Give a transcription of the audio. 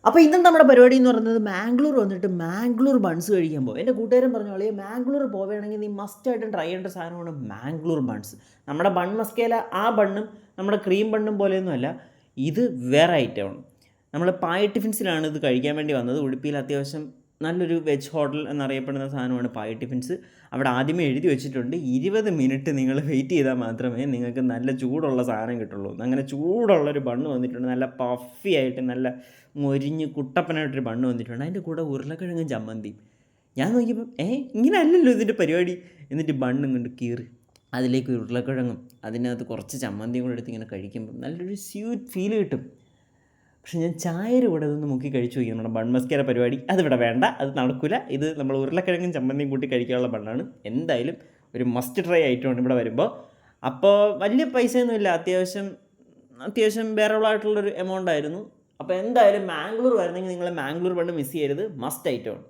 അപ്പോൾ ഇന്നും നമ്മുടെ പരിപാടി എന്ന് പറയുന്നത് മാംഗ്ലൂർ വന്നിട്ട് മാംഗ്ലൂർ ബൺസ് കഴിക്കാൻ പോകും. എൻ്റെ കൂട്ടുകാരൻ പറഞ്ഞു, "അളിയാ മാംഗ്ലൂർ പോവുകയാണെങ്കിൽ നീ മസ്റ്റായിട്ടും ട്രൈ ചെയ്യേണ്ട സാധനമാണ് മാംഗ്ലൂർ ബൺസ്." നമ്മുടെ ബൺ മസ്കേല ആ ബണ്ണും നമ്മുടെ ക്രീം ബണ്ണും പോലെയൊന്നുമല്ല, ഇത് വേറെ ഐറ്റമാണ്. നമ്മൾ പായ ടിഫിൻസിലാണ് ഇത് കഴിക്കാൻ വേണ്ടി വന്നത്. ഉടുപ്പിയിൽ അത്യാവശ്യം നല്ലൊരു വെജ് ഹോട്ടൽ എന്നറിയപ്പെടുന്ന സാധനമാണ് പായ ടിഫിൻസ്. അവിടെ ആദ്യമേ എഴുതി വെച്ചിട്ടുണ്ട്, 20 മിനിറ്റ് നിങ്ങൾ വെയിറ്റ് ചെയ്താൽ മാത്രമേ നിങ്ങൾക്ക് നല്ല ചൂടുള്ള സാധനം കിട്ടുള്ളൂ. അങ്ങനെ ചൂടുള്ളൊരു ബണ്ണ് വന്നിട്ടുണ്ട്, നല്ല പഫി ആയിട്ട് നല്ല മൊരിഞ്ഞ് കുട്ടപ്പനായിട്ടൊരു ബണ്ണ് വന്നിട്ടുണ്ട്. അതിൻ്റെ കൂടെ ഉരുളക്കിഴങ്ങും ചമ്മന്തിയും. ഞാൻ നോക്കിയപ്പോൾ ഇങ്ങനെ അല്ലല്ലോ ഇതിൻ്റെ പരിപാടി. എന്നിട്ട് ബണ്ണും കൊണ്ട് കീറി അതിലേക്ക് ഉരുളക്കിഴങ്ങും അതിനകത്ത് കുറച്ച് ചമ്മന്തിയും കൂടെ എടുത്ത് ഇങ്ങനെ കഴിക്കുമ്പോൾ നല്ലൊരു സ്വീറ്റ് ഫീൽ കിട്ടും. പക്ഷെ ഞാൻ ചായയുടെ കൂടെ അതൊന്ന് മുക്കി കഴിച്ചു നോക്കി. നമ്മുടെ ബൺ മസ്കേര പരിപാടി അതിവിടെ വേണ്ട, അത് നടക്കില്ല. ഇത് നമ്മൾ ഉരുളക്കിഴങ്ങും ചമ്മന്തിയും കൂട്ടി കഴിക്കാനുള്ള ബണ്ണാണ്. എന്തായാലും ഒരു മസ്റ്റ് ട്രൈ ആയിട്ടുണ്ട് ഇവിടെ വരുമ്പോൾ. അപ്പോൾ വലിയ പൈസയൊന്നുമില്ല, അത്യാവശ്യം ബെയറബിളായിട്ടുള്ളൊരു എമൗണ്ട് ആയിരുന്നു. അപ്പോൾ എന്തായാലും മാംഗ്ലൂർ വരുന്നെങ്കിൽ നിങ്ങൾ മാംഗ്ലൂർ ബണ്ണ് മിസ് ചെയ്യരുത്, മസ്റ്റ് ഐറ്റമാണ്.